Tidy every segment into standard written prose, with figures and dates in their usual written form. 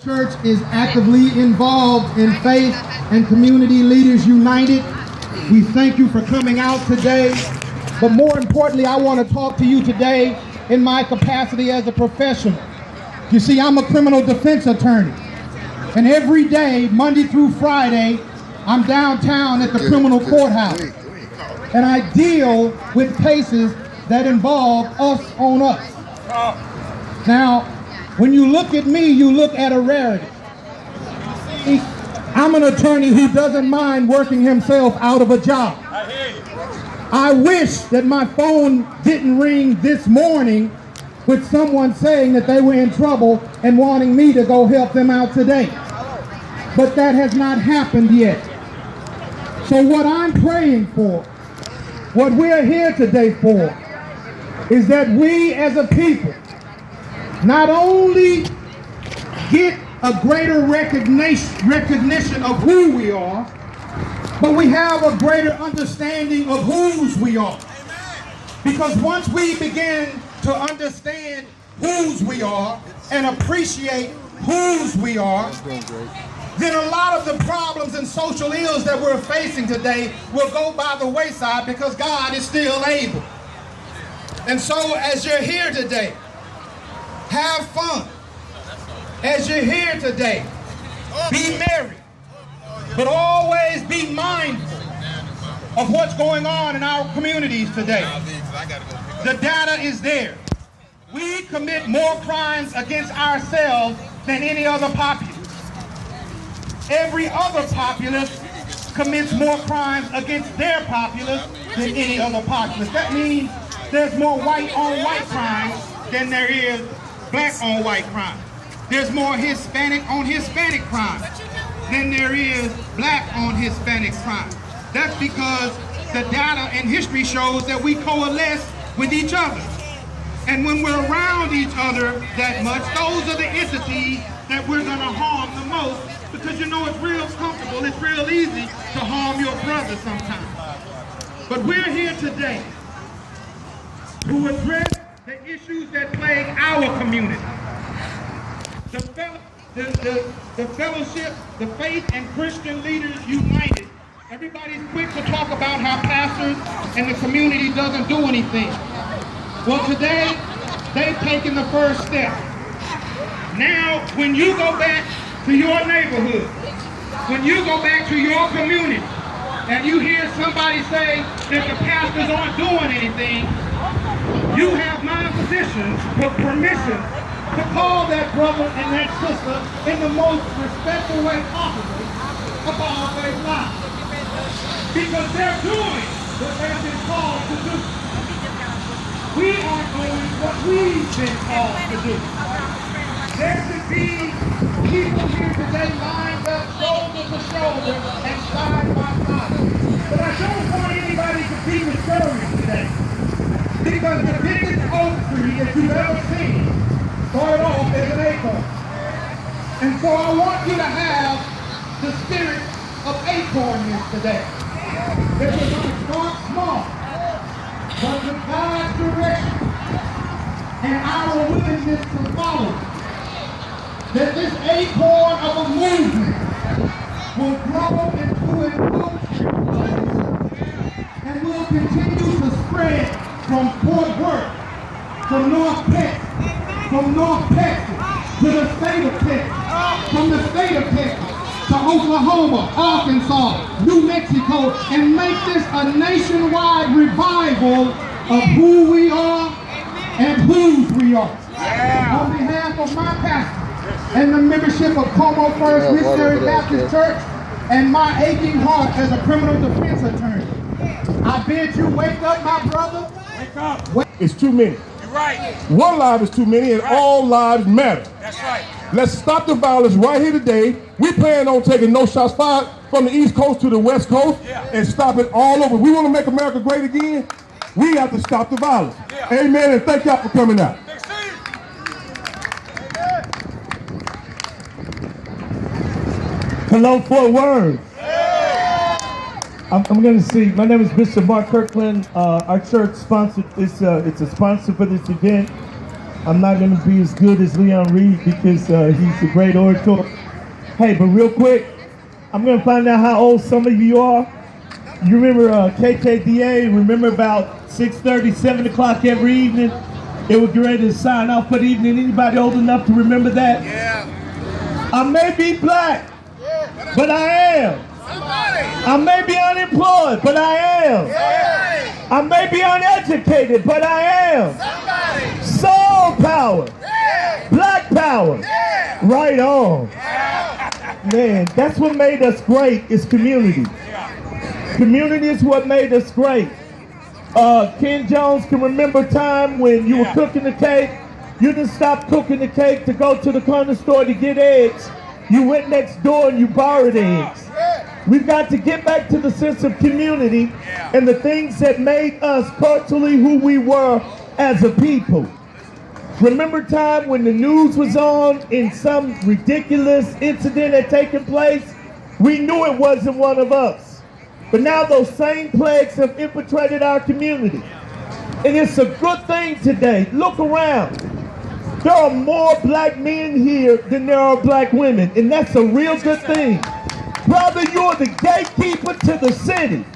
Church is actively involved in Faith and Community Leaders United. We thank you for coming out today. But more importantly, I want to talk to you today in my capacity as a professional. You see, I'm a criminal defense attorney. And every day, Monday through Friday, I'm downtown at the criminal courthouse. And I deal with cases that involve us on us. Now, when you look at me, you look at a rarity. I'm an attorney who doesn't mind working himself out of a job. I wish that my phone didn't ring this morning with someone saying that they were in trouble and wanting me to go help them out today. But that has not happened yet. So what I'm praying for, what we're here today for, is that we as a people not only get a greater recognition of who we are, but we have a greater understanding of whose we are. Because once we begin to understand whose we are and appreciate whose we are, then a lot of the problems and social ills that we're facing today will go by the wayside because God is still able. And so as you're here today, have fun. As you're here today, be merry, but always be mindful of what's going on in our communities today. The data is there. We commit more crimes against ourselves than any other populace. Every other populace commits more crimes against their populace than any other populace. That means there's more white on white crimes than there is black on white crime. There's more Hispanic on Hispanic crime than there is black on Hispanic crime. That's because the data and history shows that we coalesce with each other. And when we're around each other that much, those are the entities that we're gonna harm the most, because you know it's real comfortable, it's real easy to harm your brother sometimes. But we're here today to address the issues that plague our community. The fellowship, the Faith and Christian Leaders United. Everybody's quick to talk about how pastors and the community doesn't do anything. Well, today, they've taken the first step. Now, when you go back to your neighborhood, when you go back to your community, and you hear somebody say that the pastors aren't doing anything, you have my position with permission to call that brother and that sister in the most respectful way possible about their lives. Because they're doing what they've been called to do. We are doing what we've been called to do. There should be people here today lined up shoulder to shoulder and side by side. But I don't want anybody to be discouraged today. Because the biggest oak tree that you've ever seen started off as an acorn. And so I want you to have the spirit of acornness today. That we're going to start small, but with God's direction and our willingness to follow, that this acorn of a movement will grow into an oak tree and will continue to spread from Fort Worth, from North Texas, to the state of Texas, from the state of Texas, to Oklahoma, Arkansas, New Mexico, and make this a nationwide revival of who we are and whose we are. On behalf of my pastor and the membership of Como First Missionary Baptist Church and my aching heart as a criminal defense attorney, I bid you wake up, my brother. Wake up. It's too many. You're right. One life is too many, and all lives matter. That's right. Let's stop the violence right here today. We plan on taking no shots fired from the East Coast to the West Coast and stop it all over. We want to make America great again. We have to stop the violence. Amen, and thank y'all for coming out. Hello, Fort Worth. I'm going to see. My name is Bishop Mark Kirkland. Our church sponsored this. It's a sponsor for this event. I'm not going to be as good as Leon Reed because he's a great orator. Hey, but real quick, I'm going to find out how old some of you are. You remember KKDA? Remember about 6:30, 7 o'clock every evening? It would get ready to sign off for the evening. Anybody old enough to remember that? Yeah. I may be black, but I am. I may be unemployed, but I am. I may be uneducated, but I am. Soul power. Black power. Right on. Man, that's what made us great, is community. Community is what made us great. Ken Jones can remember a time when you were cooking the cake. You didn't stop cooking the cake to go to the corner store to get eggs. You went next door and you borrowed eggs. We've got to get back to the sense of community and the things that made us culturally who we were as a people. Remember time when the news was on and some ridiculous incident had taken place? We knew it wasn't one of us. But now those same plagues have infiltrated our community. And it's a good thing today. Look around. There are more black men here than there are black women. And that's a real good thing. Brother, you're the gatekeeper to the city.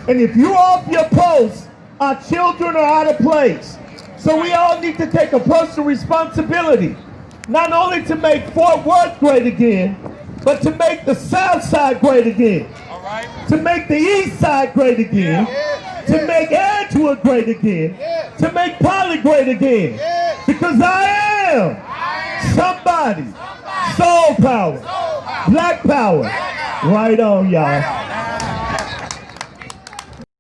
And if you're off your post, our children are out of place. So we all need to take a personal responsibility, not only to make Fort Worth great again, but to make the South Side great again. All right. To make the East Side great again. To make Edgewood great again. To make Poly great again. Because I am somebody. Soul power. Black power. Right on, y'all.